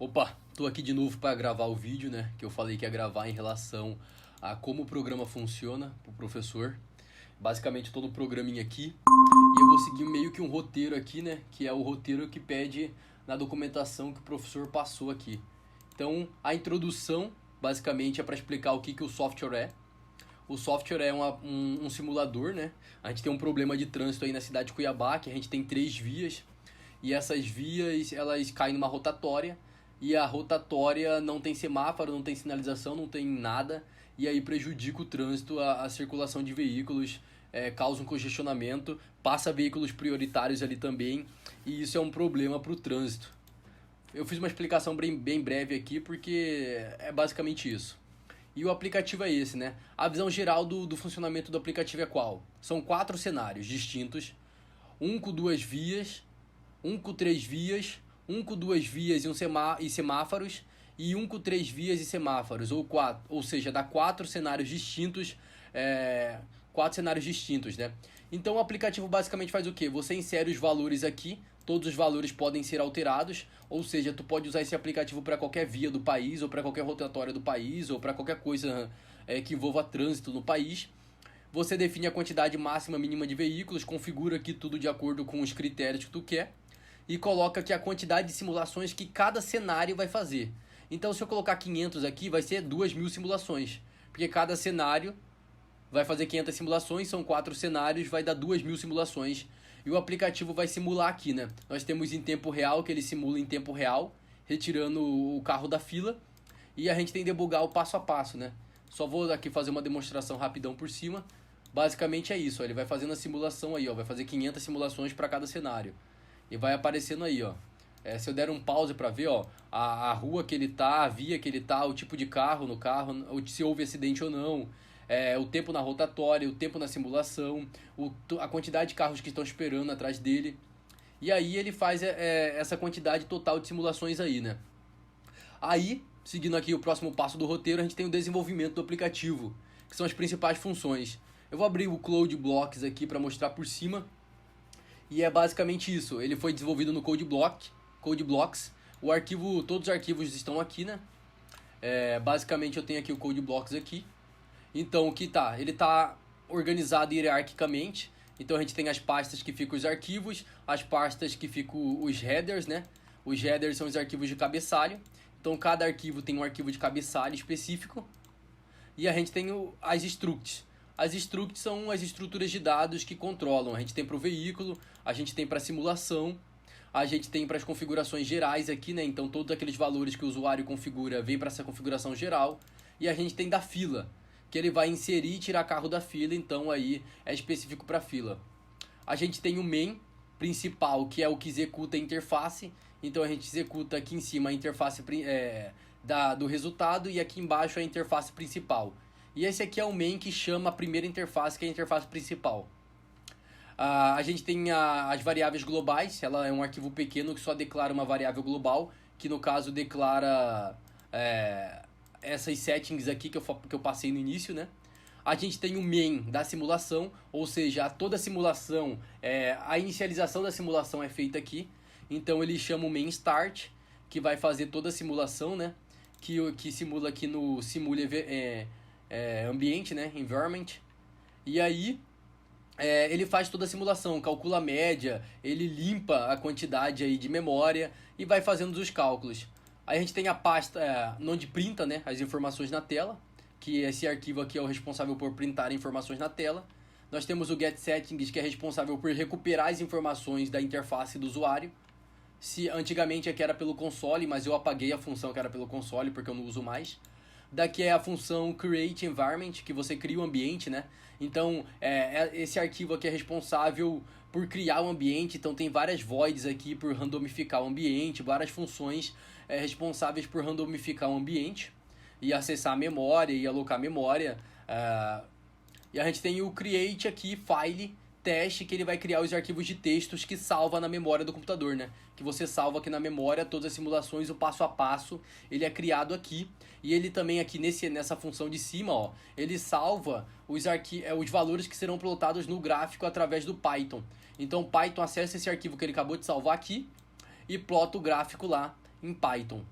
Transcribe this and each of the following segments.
Opa, tô aqui de novo para gravar o vídeo, né? Que eu falei que ia gravar em relação a como o programa funciona pro professor. Basicamente todo o programinha aqui. E eu vou seguir meio que um roteiro aqui, né? Que é o roteiro que pede na documentação que o professor passou aqui. Então, a introdução, basicamente, é para explicar o que o software é. O software é um simulador, né? A gente tem um problema de trânsito aí na cidade de Cuiabá, que a gente tem 3 vias. E essas vias, elas caem numa rotatória. E a rotatória não tem semáforo, não tem sinalização, não tem nada. E aí prejudica o trânsito, a circulação de veículos, causa um congestionamento, passa veículos prioritários ali também. E isso é um problema para o trânsito. Eu fiz uma explicação bem breve aqui porque é basicamente isso. E o aplicativo é esse, né? A visão geral do funcionamento do aplicativo é qual? São 4 cenários distintos. Um com 2 vias, um com 3 vias, um com 2 vias e semáforos, e um com 3 vias e semáforos, ou seja, dá 4 cenários distintos, 4 cenários distintos, né? Então o aplicativo basicamente faz o quê? Você insere os valores aqui, todos os valores podem ser alterados, ou seja, tu pode usar esse aplicativo para qualquer via do país, ou para qualquer rotatória do país, ou para qualquer coisa que envolva trânsito no país. Você define a quantidade máxima e mínima de veículos, configura aqui tudo de acordo com os critérios que tu quer, e coloca aqui a quantidade de simulações que cada cenário vai fazer. Então, se eu colocar 500 aqui, vai ser 2.000 simulações, porque cada cenário vai fazer 500 simulações, são 4 cenários, vai dar 2.000 simulações. E o aplicativo vai simular aqui, né? Nós temos em tempo real, que ele simula em tempo real, retirando o carro da fila. E a gente tem que debugar o passo a passo, né? Só vou aqui fazer uma demonstração rapidão por cima. Basicamente é isso, ó. Ele vai fazendo a simulação aí, ó. Vai fazer 500 simulações para cada cenário. E vai aparecendo aí, ó. Se eu der um pause para ver, ó, a rua que ele tá, a via que ele tá, o tipo de carro no carro, se houve acidente ou não. O tempo na rotatória, o tempo na simulação, a quantidade de carros que estão esperando atrás dele. E aí ele faz essa quantidade total de simulações aí, né? Aí, seguindo aqui o próximo passo do roteiro, a gente tem o desenvolvimento do aplicativo, que são as principais funções. Eu vou abrir o Code Blocks aqui para mostrar por cima. E é basicamente isso. Ele foi desenvolvido no Code Blocks. Todos os arquivos estão aqui, né? Basicamente eu tenho aqui o Code Blocks aqui. Então, o que tá? Ele tá organizado hierarquicamente. Então, a gente tem as pastas que ficam os arquivos, as pastas que ficam os headers, né? Os headers são os arquivos de cabeçalho. Então, cada arquivo tem um arquivo de cabeçalho específico. E a gente tem as structs. As structs são as estruturas de dados que controlam. A gente tem para o veículo, a gente tem para a simulação, a gente tem para as configurações gerais aqui, né? Então, todos aqueles valores que o usuário configura vêm para essa configuração geral. E a gente tem da fila, que ele vai inserir e tirar carro da fila, então aí é específico para fila. A gente tem o main principal, que é o que executa a interface, então a gente executa aqui em cima a interface do resultado e aqui embaixo a interface principal. E esse aqui é o main que chama a primeira interface, que é a interface principal. A gente tem as variáveis globais, ela é um arquivo pequeno que só declara uma variável global, que no caso declara essas settings aqui que eu passei no início, né? A gente tem o main da simulação, ou seja, toda a simulação, a inicialização da simulação é feita aqui. Então ele chama o main start, que vai fazer toda a simulação, né? Que simula aqui no simule ambiente, né? Environment. E aí ele faz toda a simulação, calcula a média, ele limpa a quantidade aí de memória e vai fazendo os cálculos. Aí a gente tem a pasta onde printa, né, as informações na tela, que esse arquivo aqui é o responsável por printar informações na tela. Nós temos o getSettings, que é responsável por recuperar as informações da interface do usuário. Antigamente aqui era pelo console, mas eu apaguei a função que era pelo console porque eu não uso mais. Daqui é a função Create Environment, que você cria o ambiente, né? Então, esse arquivo aqui é responsável por criar o ambiente, então tem várias voids aqui por randomificar o ambiente, várias funções responsáveis por randomificar o ambiente e acessar a memória e alocar a memória. E a gente tem o Create aqui, File, Teste, que ele vai criar os arquivos de textos que salva na memória do computador, né? Que você salva aqui na memória todas as simulações, o passo a passo, ele é criado aqui. E ele também aqui nessa função de cima, ó, ele salva os valores que serão plotados no gráfico através do Python. Então o Python acessa esse arquivo que ele acabou de salvar aqui e plota o gráfico lá em Python.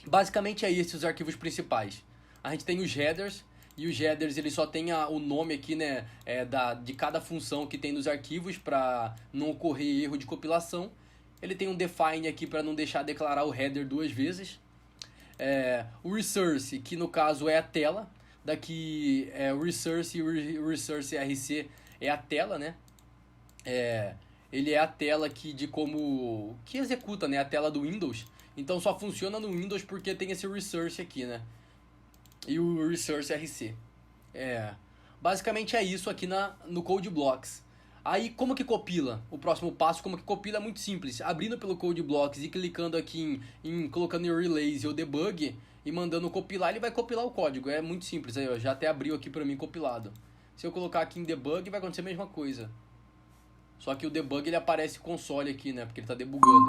Basicamente é esses os arquivos principais. A gente tem os headers, e os headers ele só tem o nome aqui, né, de cada função que tem nos arquivos para não ocorrer erro de compilação. Ele tem um define aqui para não deixar declarar o header duas vezes. O resource, que no caso é a tela. Daqui o resource e o resource RC é a tela, né? Ele é a tela que executa, né, a tela do Windows. Então só funciona no Windows porque tem esse resource aqui, né? E o resource RC. Basicamente é isso aqui no Code Blocks. Aí como que compila? O próximo passo, como que compila, é muito simples. Abrindo pelo Code Blocks e clicando aqui colocando em Release ou Debug e mandando compilar, ele vai compilar o código. É muito simples. Aí, ó, já até abriu aqui para mim compilado. Se eu colocar aqui em Debug, vai acontecer a mesma coisa. Só que o debug ele aparece console aqui, né? Porque ele está debugando.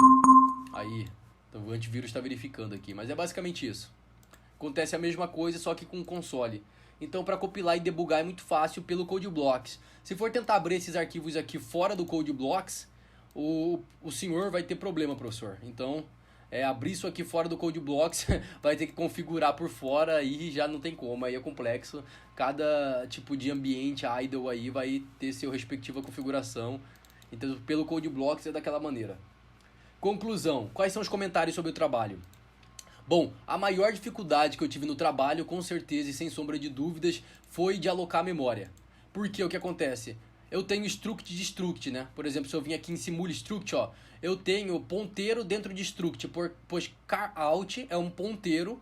Aí, então o antivírus está verificando aqui. Mas é basicamente isso. Acontece a mesma coisa, só que com o console. Então, para compilar e debugar é muito fácil pelo Code Blocks. Se for tentar abrir esses arquivos aqui fora do Code Blocks, o senhor vai ter problema, professor. Então, abrir isso aqui fora do Code Blocks, vai ter que configurar por fora e já não tem como. Aí é complexo. Cada tipo de ambiente idle aí vai ter seu respectiva configuração. Então, pelo Code Blocks é daquela maneira. Conclusão. Quais são os comentários sobre o trabalho? Bom, a maior dificuldade que eu tive no trabalho, com certeza e sem sombra de dúvidas, foi de alocar a memória. Porque o que acontece? Eu tenho struct de struct, né? Por exemplo, se eu vim aqui em simula struct, ó, eu tenho ponteiro dentro de struct, pois carout é um ponteiro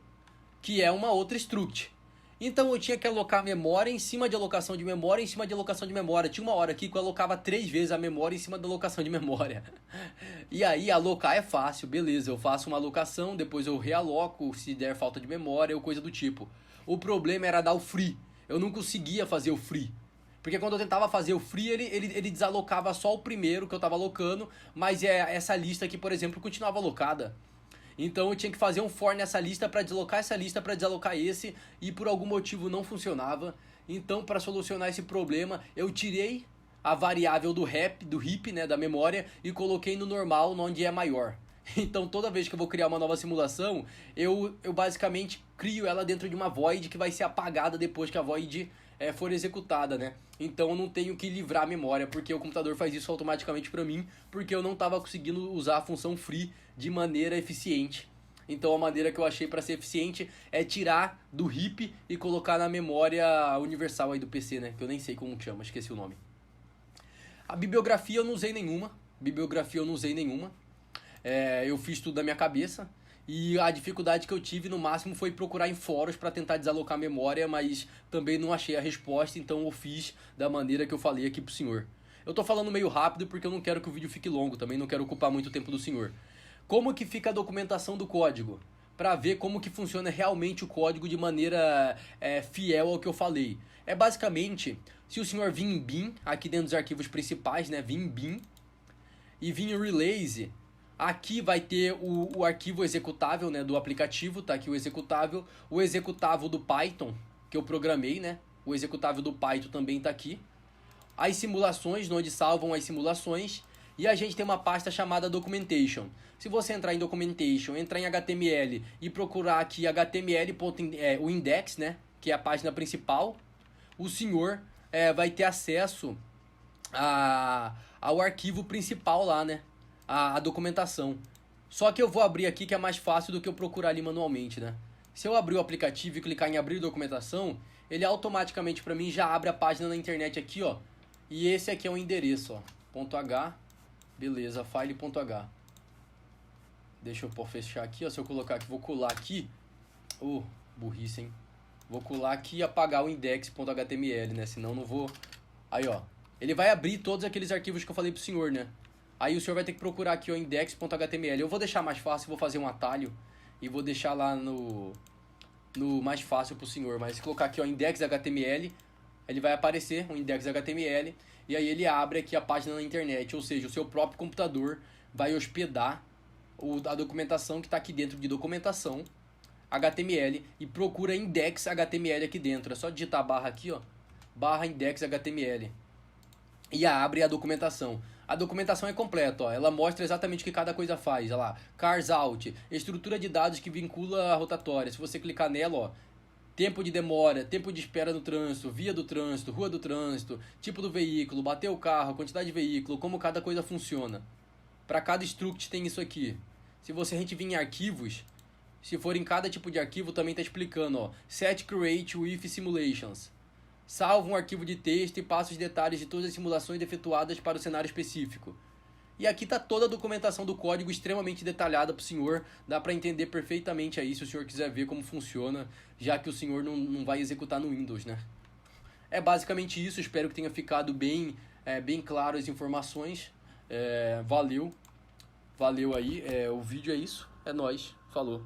que é uma outra struct. Então eu tinha que alocar memória em cima de alocação de memória em cima de alocação de memória. Tinha uma hora aqui que eu alocava 3 vezes a memória em cima da alocação de memória. E aí alocar é fácil, beleza, eu faço uma alocação, depois eu realoco se der falta de memória ou coisa do tipo. O problema era dar o free. Eu não conseguia fazer o free. Porque quando eu tentava fazer o free, ele desalocava só o primeiro que eu estava alocando, mas essa lista aqui, por exemplo, continuava alocada. Então eu tinha que fazer um for nessa lista para deslocar essa lista para desalocar esse e por algum motivo não funcionava. Então para solucionar esse problema eu tirei a variável do heap, né, da memória e coloquei no normal, onde é maior. Então toda vez que eu vou criar uma nova simulação, eu basicamente crio ela dentro de uma void que vai ser apagada depois que a void for executada, né? Então eu não tenho que livrar a memória, porque o computador faz isso automaticamente para mim, porque eu não estava conseguindo usar a função free de maneira eficiente. Então a maneira que eu achei para ser eficiente é tirar do heap e colocar na memória universal aí do PC, né? Que eu nem sei como chama, esqueci o nome. A bibliografia eu não usei nenhuma. Eu fiz tudo da minha cabeça. E a dificuldade que eu tive no máximo foi procurar em fóruns para tentar desalocar a memória, mas também não achei a resposta, então eu fiz da maneira que eu falei aqui pro senhor. Eu tô falando meio rápido porque eu não quero que o vídeo fique longo, também não quero ocupar muito tempo do senhor. Como que fica a documentação do código? Para ver como que funciona realmente o código de maneira fiel ao que eu falei. É basicamente, se o senhor vir em bin, aqui dentro dos arquivos principais, né, vir em bin, e vir em release, aqui vai ter o arquivo executável, né, do aplicativo, tá aqui o executável do Python, que eu programei, né, o executável do Python também tá aqui, as simulações, onde salvam as simulações, e a gente tem uma pasta chamada Documentation. Se você entrar em Documentation, entrar em HTML e procurar aqui HTML, o index, né, que é a página principal, o senhor vai ter acesso ao arquivo principal lá, né, a documentação. Só que eu vou abrir aqui que é mais fácil do que eu procurar ali manualmente, né? Se eu abrir o aplicativo e clicar em abrir documentação, ele automaticamente para mim já abre a página na internet aqui, ó. E esse aqui é o endereço, ó. .h, beleza, file.h. Deixa eu fechar aqui, ó. Se eu colocar aqui, vou colar aqui. Burrice, hein? Vou colar aqui e apagar o index.html, né? Senão não vou... Aí, ó. Ele vai abrir todos aqueles arquivos que eu falei pro senhor, né? Aí o senhor vai ter que procurar aqui o index.html. Eu vou deixar mais fácil, vou fazer um atalho e vou deixar lá no mais fácil pro senhor. Mas se colocar aqui o index.html, ele vai aparecer o index.html e aí ele abre aqui a página na internet. Ou seja, o seu próprio computador vai hospedar a documentação que está aqui dentro de documentação HTML e procura index.html aqui dentro. É só digitar barra aqui, ó, barra index.html. E abre a documentação. A documentação é completa, ó. Ela mostra exatamente o que cada coisa faz. Olha lá, cars out, estrutura de dados que vincula a rotatória. Se você clicar nela, ó, tempo de demora, tempo de espera no trânsito, via do trânsito, rua do trânsito, tipo do veículo, bater o carro, quantidade de veículo, como cada coisa funciona. Para cada struct tem isso aqui. Se a gente vir em arquivos, se for em cada tipo de arquivo, também está explicando, ó, set create with simulations. Salva um arquivo de texto e passa os detalhes de todas as simulações efetuadas para o cenário específico. E aqui está toda a documentação do código extremamente detalhada para o senhor. Dá para entender perfeitamente aí se o senhor quiser ver como funciona, já que o senhor não vai executar no Windows, né? É basicamente isso. Espero que tenha ficado bem claro as informações. Valeu aí. O vídeo é isso. É nóis. Falou.